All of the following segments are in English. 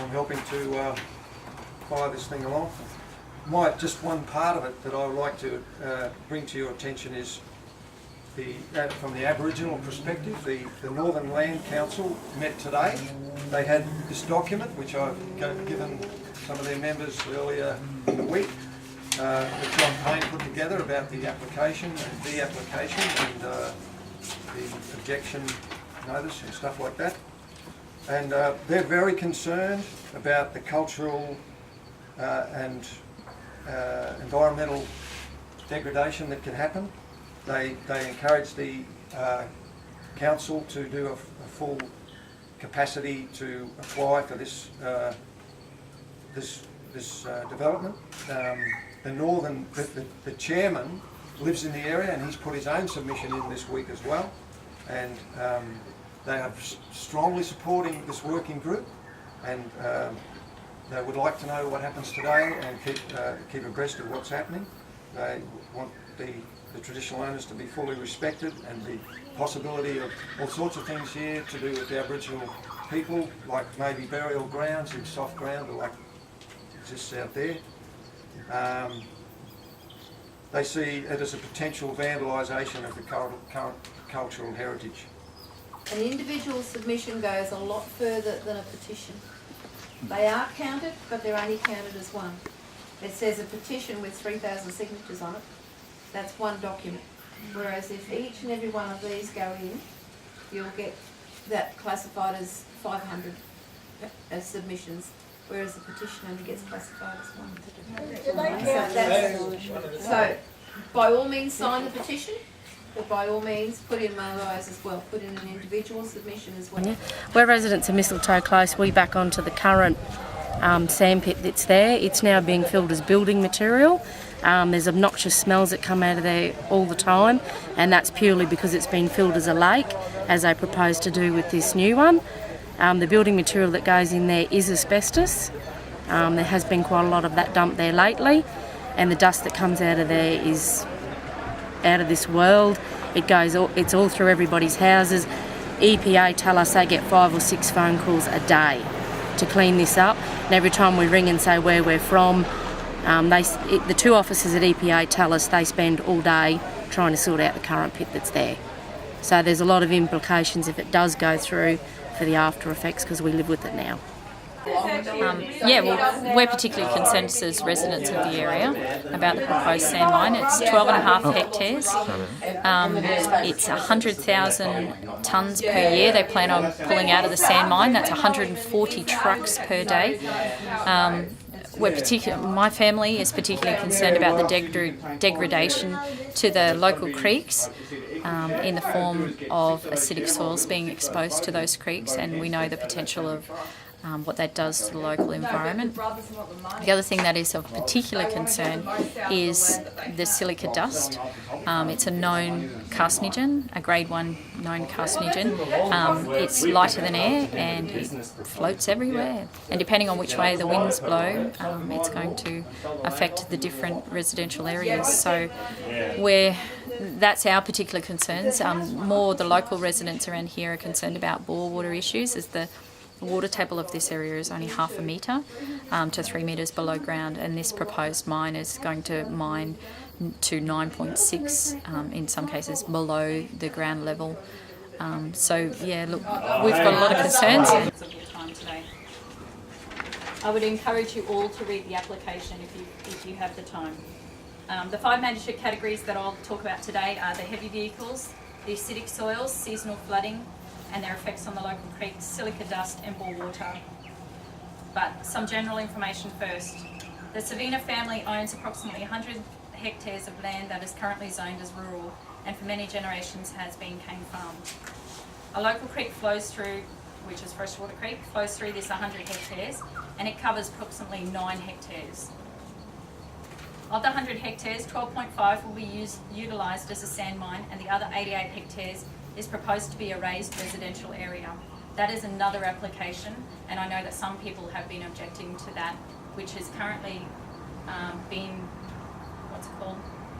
I'm helping to fire this thing along. Just one part of it that I would like to bring to your attention is from the Aboriginal perspective. The Northern Land Council met today. They had this document, which I've given some of their members earlier in the week, that John Payne put together about the application and de-application and the objection notice and stuff like that. And they're very concerned about the cultural and environmental degradation that can happen. They encourage the council to do a full capacity to apply for this development. The chairman lives in the area and he's put his own submission in this week as well, and they are strongly supporting this working group, and they would like to know what happens today and keep abreast of what's happening. They want the traditional owners to be fully respected, and the possibility of all sorts of things here to do with the Aboriginal people, like maybe burial grounds in soft ground like exists out there. They see it as a potential vandalisation of the current cultural heritage. An individual submission goes a lot further than a petition. They are counted, but they're only counted as one. It says a petition with 3,000 signatures on it. That's one document. Whereas if each and every one of these go in, you'll get that classified as 500 as submissions, whereas the petition only gets classified as one. So by all means sign the petition, but by all means put in motorise as well, put in an individual submission as well. We're residents of Mistletoe Close. We back onto the current sandpit that's there. It's now being filled as building material. There's obnoxious smells that come out of there all the time, and that's purely because it's been filled as a lake, as they propose to do with this new one. The building material that goes in there is asbestos. There has been quite a lot of that dumped there lately, and the dust that comes out of there is out of this world. It's all through everybody's houses. EPA tell us they get 5 or 6 phone calls a day to clean this up, and every time we ring and say where we're from, the 2 officers at EPA tell us they spend all day trying to sort out the current pit that's there. So there's a lot of implications if it does go through for the after effects, because we live with it now. We're particularly concerned as residents of the area about the proposed sand mine. It's 12.5 hectares. It's 100,000 tonnes per year they plan on pulling out of the sand mine. That's 140 trucks per day. My family is particularly concerned about the degradation to the local creeks in the form of acidic soils being exposed to those creeks, and we know the potential of what that does to the local environment. The other thing that is of particular concern is the silica dust. It's a known carcinogen, a grade 1 known carcinogen. It's lighter than air and it floats everywhere. And depending on which way the winds blow, it's going to affect the different residential areas. So that's our particular concerns. More the local residents around here are concerned about bore water issues, as the water table of this area is only 0.5 metre to 3 metres below ground, and this proposed mine is going to mine to 9.6, in some cases below the ground level. We've got a lot of concerns. I would encourage you all to read the application if you have the time. The 5 major categories that I'll talk about today are the heavy vehicles, the acidic soils, seasonal flooding, and their effects on the local creeks, silica dust and bore water. But some general information first. The Savina family owns approximately 100 hectares of land that is currently zoned as rural, and for many generations has been cane farmed. A local creek flows through, which is Freshwater Creek, flows through this 100 hectares, and it covers approximately 9 hectares. Of the 100 hectares, 12.5 will be utilised as a sand mine, and the other 88 hectares is proposed to be a raised residential area. That is another application, and I know that some people have been objecting to that, which has currently been,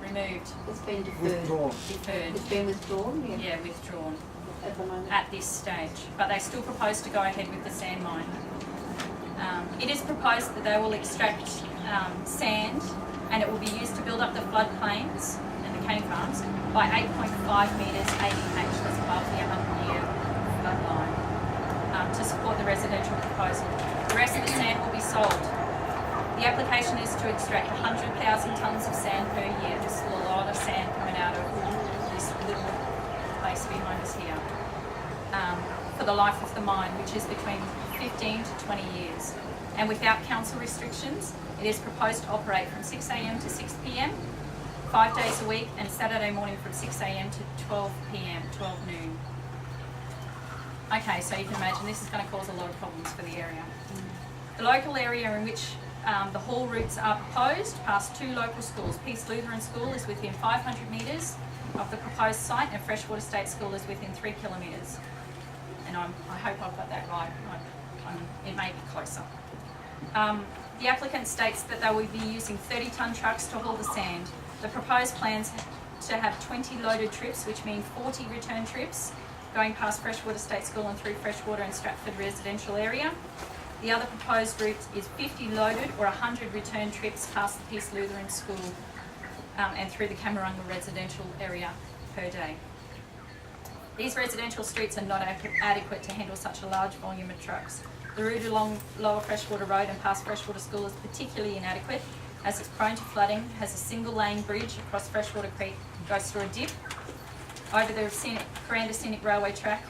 removed. It's been deferred. Deferred. It's been withdrawn? Yeah, withdrawn. At the moment? At this stage. But they still propose to go ahead with the sand mine. It is proposed that they will extract sand and it will be used to build up the floodplains and the cane farms by 8.5 metres ADH, that's above the 100-year flood line, to support the residential proposal. The rest of the sand will be sold. The application is to extract 100,000 tonnes of sand per year. There's a lot of sand coming out of this little place behind us here. For the life of the mine, which is between 15 to 20 years. And without council restrictions, it is proposed to operate from 6 a.m. to 6 p.m, 5 days a week, and Saturday morning from 6 a.m. to 12 p.m, 12 noon. Okay, so you can imagine this is going to cause a lot of problems for the area. The local area in which the haul routes are proposed past 2 local schools. Peace Lutheran School is within 500 metres of the proposed site, and Freshwater State School is within 3 kilometres. And I hope I've got that right. It may be closer. The applicant states that they will be using 30-tonne trucks to haul the sand. The proposed plans to have 20 loaded trips, which mean 40 return trips, going past Freshwater State School and through Freshwater and Stratford residential area. The other proposed route is 50 loaded or 100 return trips past the Peace Lutheran School and through the Camarunga residential area per day. These residential streets are not adequate to handle such a large volume of trucks. The route along Lower Freshwater Road and past Freshwater School is particularly inadequate as it's prone to flooding, has a single lane bridge across Freshwater Creek, goes through a dip, over the Cairns Scenic Railway track,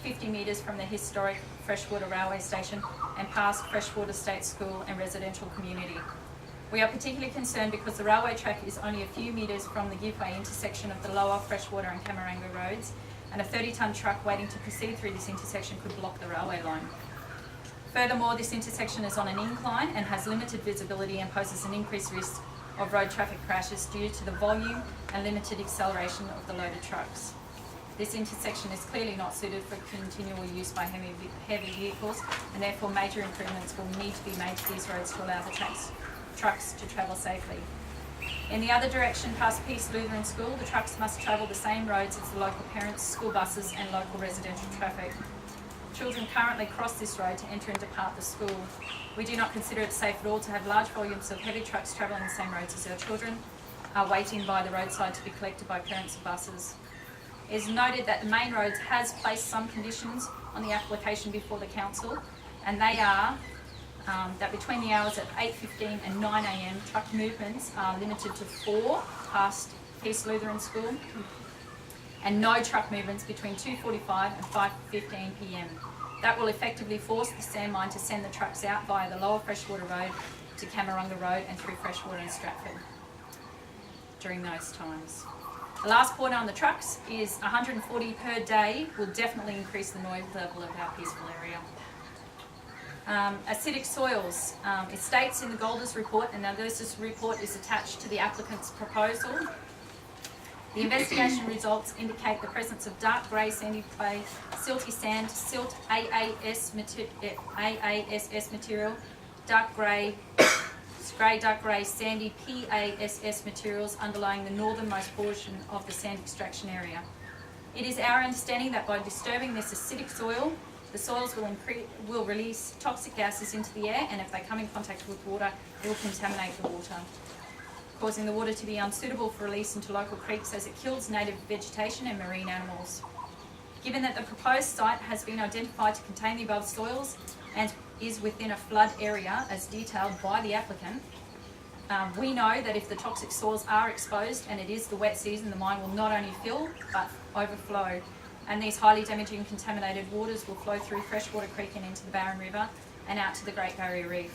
50 metres from the historic Freshwater Railway Station and past Freshwater State School and residential community. We are particularly concerned because the railway track is only a few metres from the giveway intersection of the Lower Freshwater and Camarunga roads, and a 30-tonne truck waiting to proceed through this intersection could block the railway line. Furthermore, this intersection is on an incline and has limited visibility and poses an increased risk of road traffic crashes due to the volume and limited acceleration of the loaded trucks. This intersection is clearly not suited for continual use by heavy vehicles, and therefore major improvements will need to be made to these roads to allow the trucks to travel safely. In the other direction, past Peace Lutheran School, the trucks must travel the same roads as the local parents, school buses and local residential traffic. Children currently cross this road to enter and depart the school. We do not consider it safe at all to have large volumes of heavy trucks travelling the same roads as our children are waiting by the roadside to be collected by parents and buses. It is noted that the main roads has placed some conditions on the application before the council, and they are that between the hours of 8:15 and 9 a.m, truck movements are limited to 4 past Peace Lutheran School, and no truck movements between 2:45 and 5:15 p.m. That will effectively force the sand mine to send the trucks out via the Lower Freshwater Road to Camarunga Road and through Freshwater and Stratford during those times. The last point on the trucks is 140 per day will definitely increase the noise level of our peaceful area. Acidic soils. It states in the Golders report, and now this report is attached to the applicant's proposal. The investigation results indicate the presence of dark grey sandy clay, silty sand, silt AASS material, dark grey, dark grey sandy PASS materials underlying the northernmost portion of the sand extraction area. It is our understanding that by disturbing this acidic soil, the soils will release toxic gases into the air, and if they come in contact with water, it will contaminate the water, causing the water to be unsuitable for release into local creeks as it kills native vegetation and marine animals. Given that the proposed site has been identified to contain the above soils and is within a flood area as detailed by the applicant, we know that if the toxic soils are exposed and it is the wet season, the mine will not only fill but overflow, and these highly damaging contaminated waters will flow through Freshwater Creek and into the Barron River and out to the Great Barrier Reef.